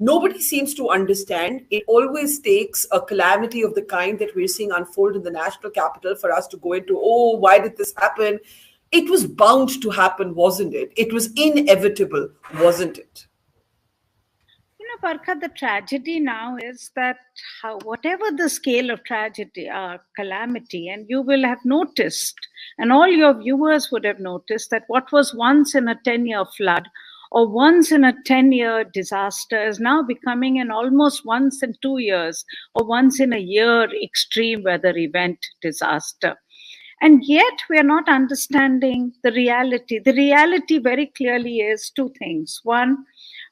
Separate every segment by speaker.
Speaker 1: nobody seems to understand. It always takes a calamity of the kind that we're seeing unfold in the national capital for us to go into, oh, why did this happen? It was bound to happen, wasn't it? It was inevitable, wasn't it?
Speaker 2: Barkha, the tragedy now is that whatever the scale of tragedy or calamity, and you will have noticed, and all your viewers would have noticed, that what was once in a 10-year flood or once in a 10-year disaster is now becoming an almost once in 2 years or once in a year extreme weather event disaster. And yet we are not understanding the reality. The reality very clearly is two things. One,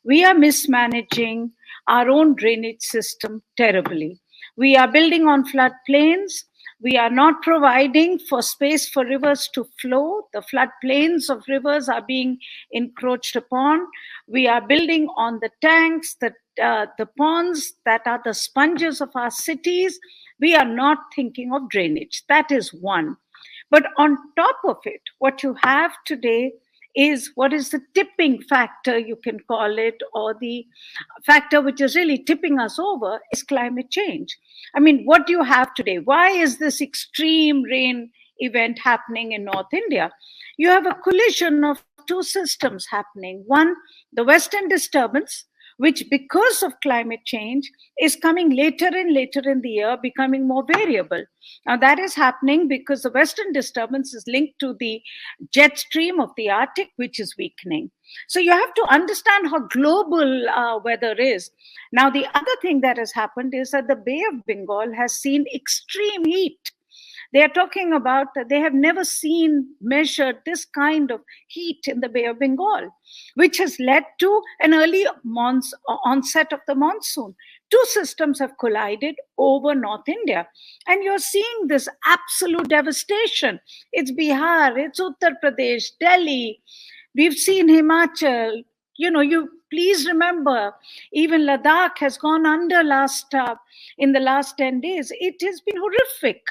Speaker 2: we are mismanaging our own drainage system terribly. We are building on floodplains. We are not providing for space for rivers to flow. The floodplains of rivers are being encroached upon. We are building on the tanks, the ponds that are the sponges of our cities. We are not thinking of drainage. That is one. But on top of it, what you have today is what is the tipping factor, you can call it, or the factor which is really tipping us over, is climate change. I mean, what do you have today? Why is this extreme rain event happening in North India? You have a collision of two systems happening. One, the Western disturbance, which because of climate change is coming later and later in the year, becoming more variable. Now that is happening because the Western disturbance is linked to the jet stream of the Arctic, which is weakening. So you have to understand how global weather is. Now the other thing that has happened is that the Bay of Bengal has seen extreme heat. They are talking about that they have never measured this kind of heat in the Bay of Bengal, which has led to an early onset of the monsoon. Two systems have collided over North India. And you're seeing this absolute devastation. It's Bihar, it's Uttar Pradesh, Delhi. We've seen Himachal. You please remember, even Ladakh has gone under in the last 10 days. It has been horrific.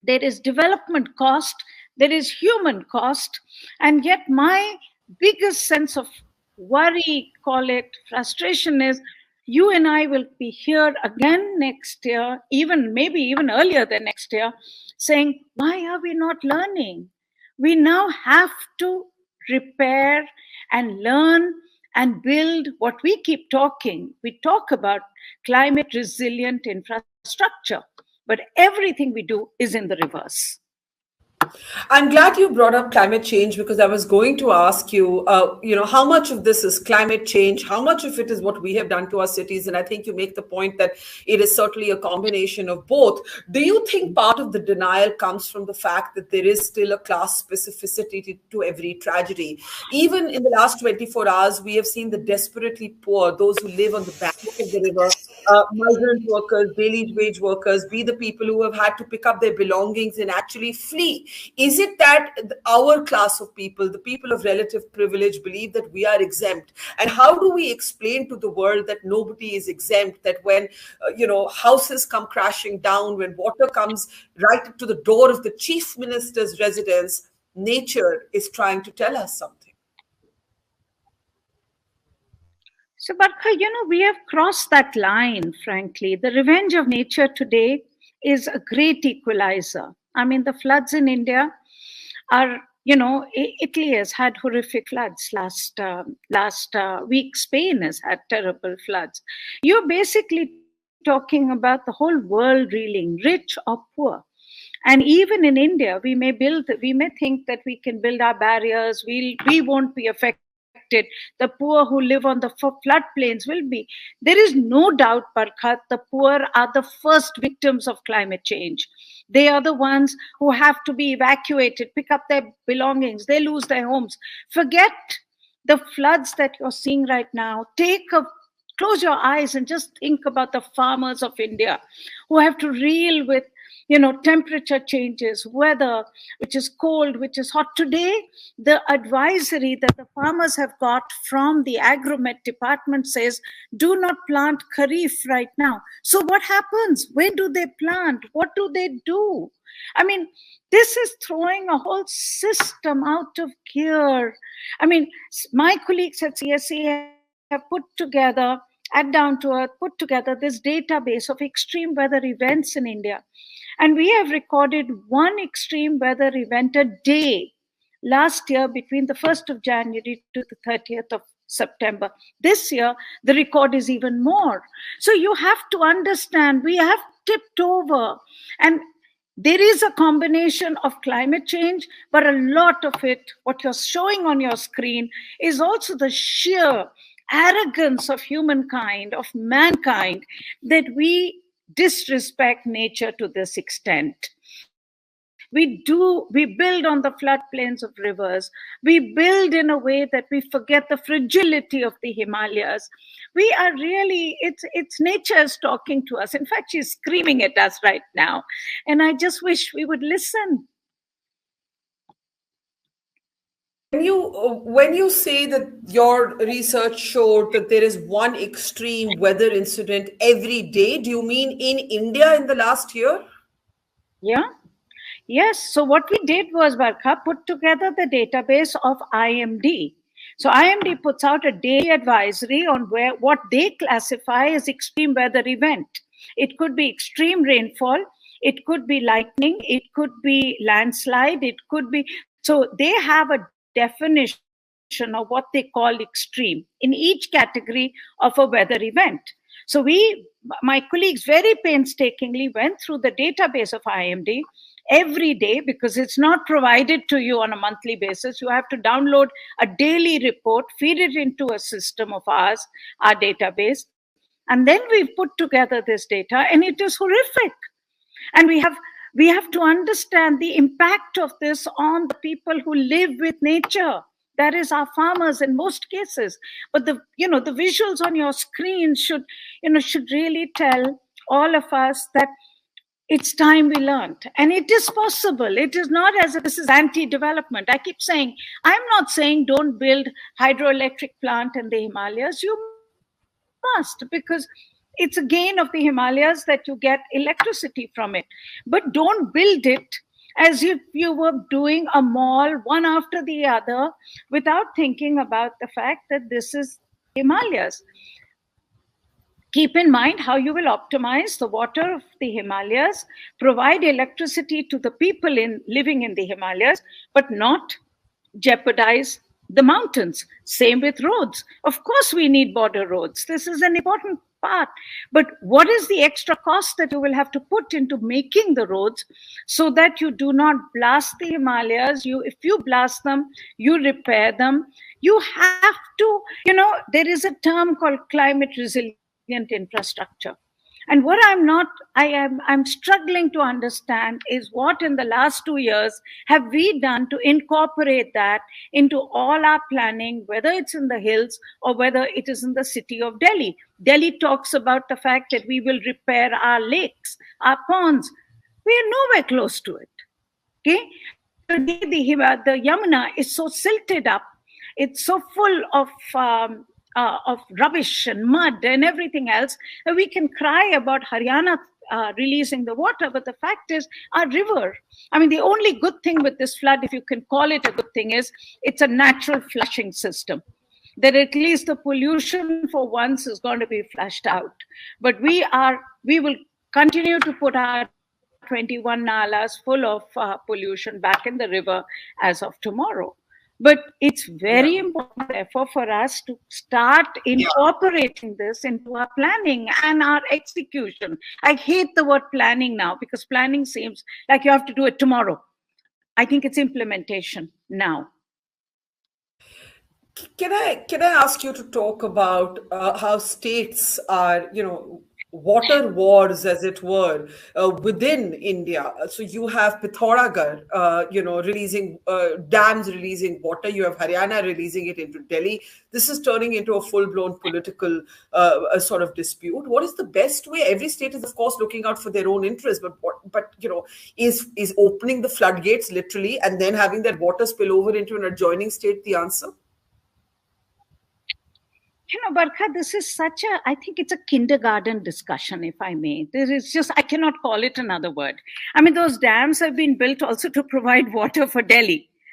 Speaker 2: There is development cost, there is human cost, and yet my biggest sense of worry, call it frustration, is you and I will be here again next year, maybe even earlier than next year, saying, why are we not learning? We now have to repair and learn and build what we keep talking. We talk about climate resilient infrastructure, but everything we do is in the reverse.
Speaker 1: I'm glad you brought up climate change, because I was going to ask you, how much of this is climate change? How much of it is what we have done to our cities? And I think you make the point that it is certainly a combination of both. Do you think part of the denial comes from the fact that there is still a class specificity to every tragedy? Even in the last 24 hours, we have seen the desperately poor, those who live on the bank of the river, migrant workers, daily wage workers, be the people who have had to pick up their belongings and actually flee. Is it that our class of people, the people of relative privilege, believe that we are exempt? And how do we explain to the world that nobody is exempt, that when, houses come crashing down, when water comes right to the door of the chief minister's residence, nature is trying to tell us something?
Speaker 2: So, Barkha, we have crossed that line, frankly. The revenge of nature today is a great equalizer. I mean, the floods in India are, Italy has had horrific floods. Last week, Spain has had terrible floods. You're basically talking about the whole world reeling, rich or poor. And even in India, we may think that we can build our barriers, we won't be affected. The poor who live on the floodplains will be. There is no doubt, Barkha, the poor are the first victims of climate change. They are the ones who have to be evacuated, pick up their belongings, they lose their homes. Forget the floods that you're seeing right now. Close your eyes and just think about the farmers of India who have to reel with temperature changes, weather, which is cold, which is hot. Today, the advisory that the farmers have got from the Agromet department says, do not plant kharif right now. So what happens? When do they plant? What do they do? I mean, this is throwing a whole system out of gear. I mean, my colleagues at CSA have put together at Down to Earth put together this database of extreme weather events in India. And we have recorded one extreme weather event a day last year between the 1st of January to the 30th of September. This year, the record is even more. So you have to understand, we have tipped over. And there is a combination of climate change, but a lot of it, what you're showing on your screen, is also the sheer arrogance of humankind, of mankind, that we disrespect nature to this extent. We build on the floodplains of rivers. We build in a way that we forget the fragility of the Himalayas. We are really, it's nature is talking to us. In fact, she's screaming at us right now. And I just wish we would listen.
Speaker 1: When you say that your research showed that there is one extreme weather incident every day, do you mean in India in the last year?
Speaker 2: Yeah. Yes. So what we did was, Barkha, put together the database of IMD. So IMD puts out a daily advisory on what they classify as extreme weather event. It could be extreme rainfall. It could be lightning. It could be landslide. It could be. So they have a definition of what they call extreme in each category of a weather event. So my colleagues very painstakingly went through the database of IMD every day, because it's not provided to you on a monthly basis. You have to download a daily report, feed it into a system of ours, our database. And then we've put together this data, and it is horrific. And we have to understand the impact of this on the people who live with nature. That is our farmers in most cases. But the visuals on your screen should really tell all of us that it's time we learned. And it is possible. It is not as if this is anti-development. I keep saying, I'm not saying don't build hydroelectric plant in the Himalayas. You must, because it's a gain of the Himalayas that you get electricity from it. But don't build it as if you were doing a mall one after the other without thinking about the fact that this is Himalayas. Keep in mind how you will optimize the water of the Himalayas, provide electricity to the people living in the Himalayas, but not jeopardize the mountains. Same with roads. Of course, we need border roads. This is an important part. But what is the extra cost that you will have to put into making the roads so that you do not blast the Himalayas? If you blast them, you repair them. You have to, there is a term called climate resilient infrastructure. And what I'm struggling to understand is what in the last 2 years have we done to incorporate that into all our planning, whether it's in the hills or whether it is in the city of Delhi. Delhi talks about the fact that we will repair our lakes, our ponds. We are nowhere close to it. Okay? Today, the Yamuna is so silted up. It's so full of rubbish and mud and everything else, that we can cry about Haryana releasing the water. But the fact is, our river, the only good thing with this flood, if you can call it a good thing, is it's a natural flushing system. That at least the pollution for once is going to be flushed out. But we will continue to put our 21 nalas full of pollution back in the river as of tomorrow. But it's very important, therefore, for us to start incorporating this into our planning and our execution. I hate the word planning now, because planning seems like you have to do it tomorrow. I think it's implementation now.
Speaker 1: Can I ask you to talk about how states are, water wars, as it were, within India? So you have Pithoragarh, releasing dams, releasing water. You have Haryana releasing it into Delhi. This is turning into a full-blown political sort of dispute. What is the best way? Every state is, of course, looking out for their own interests, but is opening the floodgates literally and then having that water spill over into an adjoining state the answer?
Speaker 2: Barkha, this is I think it's a kindergarten discussion, if I may. I cannot call it another word. Those dams have been built also to provide water for Delhi.